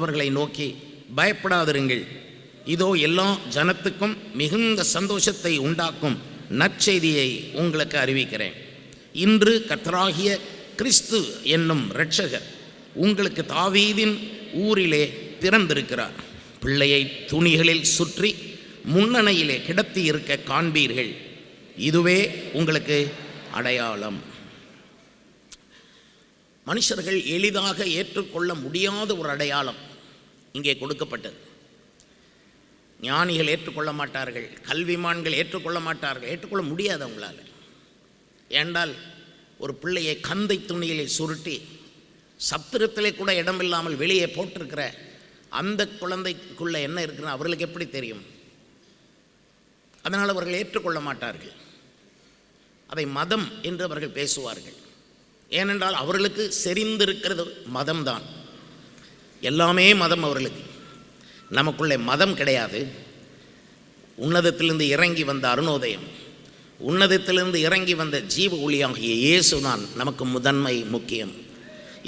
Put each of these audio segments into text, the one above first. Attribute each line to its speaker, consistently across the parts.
Speaker 1: அவர்களை நோக்கி, பயப்படாதிருங்கள், இதோ எல்லா ஜனத்துக்கும் மிகுந்த சந்தோஷத்தை உண்டாக்கும் நற்செய்தியை உங்களுக்கு அறிவிக்கிறேன். இன்று கர்த்தராகிய கிறிஸ்து என்னும் இரட்சகர் உங்களுக்கு தாவீதின் ஊரிலே பிறந்திருக்கிறார். பிள்ளையை துணிகளில் சுற்றி முன்னணையிலே கிடத்தி இருக்க காண்பீர்கள். இதுவே உங்களுக்கு அடையாளம். மனுஷர்கள் எளிதாக ஏற்றுக்கொள்ள முடியாத ஒரு அடையாளம் இங்கே கொடுக்கப்பட்டது. ஞானிகள் ஏற்றுக்கொள்ள மாட்டார்கள், கல்விமான்கள் ஏற்றுக்கொள்ள மாட்டார்கள், ஏற்றுக்கொள்ள முடியாது அவங்களால். ஏண்டால் ஒரு பிள்ளையை கந்தை துணியிலே சுருட்டி சத்திரத்திலே கூட இடமில்லாமல் வெளியே போட்டிருக்கிற அந்த குழந்தைக்குள்ளே என்ன இருக்குன்னு அவர்களுக்கு எப்படி தெரியும்? அதனால் அவர்கள் ஏற்றுக்கொள்ள மாட்டார்கள். அதை மதம் என்று அவர்கள் பேசுவார்கள். ஏனென்றால் அவர்களுக்கு செறிந்திருக்கிறது மதம்தான். எல்லாமே மதம் அவர்களுக்கு. நமக்குள்ளே மதம் கிடையாது. உன்னதத்திலிருந்து இறங்கி வந்த அருணோதயம், உன்னதத்திலிருந்து இறங்கி வந்த ஜீவ ஒளியாகிய இயேசுதான் நமக்கு முதன்மை, முக்கியம்.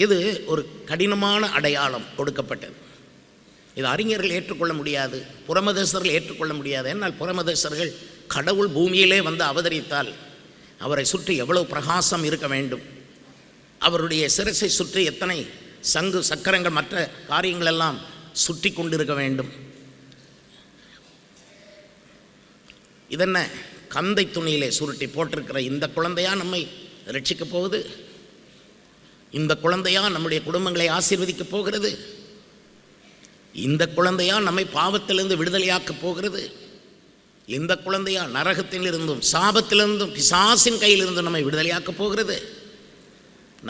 Speaker 1: இது ஒரு கடினமான அடையாளம் கொடுக்கப்பட்டது. இது அறிஞர்கள் ஏற்றுக்கொள்ள முடியாது, புறமதேசர்கள் ஏற்றுக்கொள்ள முடியாது. என்னால் புறமதேசர்கள் கடவுள் பூமியிலே வந்து அவதரித்தால் அவரை சுற்றி எவ்வளவு பிரகாசம் இருக்க வேண்டும், அவருடைய சிரசை சுற்றி எத்தனை சங்கு சக்கரங்கள் மற்ற காரியங்கள் எல்லாம் சுற்றி கொண்டிருக்க வேண்டும். இதென்ன கந்தை துணியிலே சுருட்டி போட்டிருக்கிற இந்த குழந்தையா நம்மை ரட்சிக்கப் போகுது? இந்த குழந்தையா நம்முடைய குடும்பங்களை ஆசீர்வதிக்கப் போகிறது? இந்த குழந்தையா நம்மை பாவத்திலிருந்து விடுதலையாக்கப் போகிறது? இந்த குழந்தையா நரகத்திலிருந்தும் சாபத்திலிருந்தும் பிசாசின் கையிலிருந்தும் நம்மை விடுதலையாக்கப் போகிறது?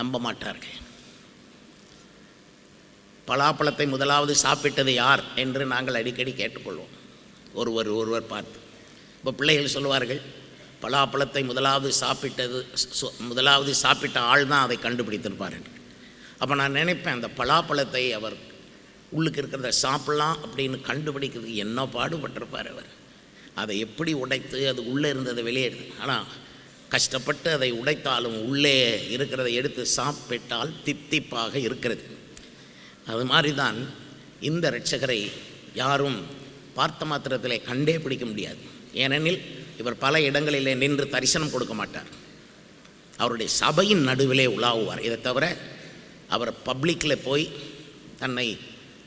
Speaker 1: நம்ப மாட்டார்கள். பலாப்பழத்தை முதலாவது சாப்பிட்டது யார் என்று நாங்கள் அடிக்கடி கேட்டுக்கொள்வோம், ஒருவர் பார்த்து. இப்போ பிள்ளைகள் சொல்லுவார்கள், பலாப்பழத்தை முதலாவது சாப்பிட்ட ஆள் தான் அதை கண்டுபிடித்திருப்பார்கள். அப்போ நான் நினைப்பேன், அந்த பலாப்பழத்தை அவர் உள்ளுக்கு இருக்கிறத சாப்பிட்லாம் அப்படின்னு கண்டுபிடிக்கிறதுக்கு என்ன பாடுபட்டிருப்பார் அவர். அதை எப்படி உடைத்து அது உள்ளே இருந்ததை வெளியேடுது. ஆனால் கஷ்டப்பட்டு அதை உடைத்தாலும் உள்ளே இருக்கிறதை எடுத்து சாப்பிட்டால் தித்திப்பாக இருக்கிறது. அது மாதிரி தான் இந்த இரட்சகரை யாரும் பார்த்த மாத்திரத்திலே கண்டே பிடிக்க முடியாது. ஏனெனில் இவர் பல இடங்களிலே நின்று தரிசனம் கொடுக்க மாட்டார். அவருடைய சபையின் நடுவிலே உலாவுவார். இதை தவிர அவர் பப்ளிக்கில் போய் தன்னை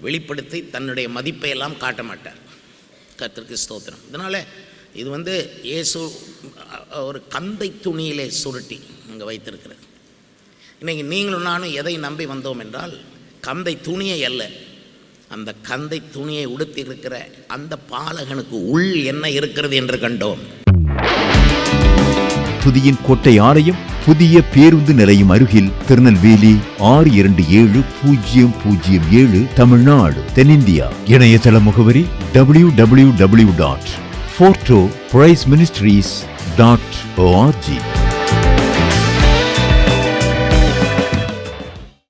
Speaker 1: வெளிப்படுத்தி தன்னுடைய மதிப்பை எல்லாம் காட்ட மாட்டார். கர்த்தருக்கு ஸ்தோத்திரம். இதனால் இது இயேசு ஒரு கந்தை துணியிலே சுருட்டி இங்கே வைத்திருக்கிறது. இன்றைக்கி நீங்களும் நானும் எதை நம்பி வந்தோம் என்றால், கந்தை துணியை அல்ல, அந்த கந்தை துணியை உடுத்தி இருக்கிற அந்த பாலகனுக்கு உள் என்ன இருக்கிறது என்று கண்டோம்.
Speaker 2: துதியின் கோட்டை ஆலயம் புதிய பேருந்து நிலையம் அருகில், திருநெல்வேலி 620007 தமிழ்நாடு, தென்னிந்தியா. இணையதள முகவரி www.fortopriceministries.org.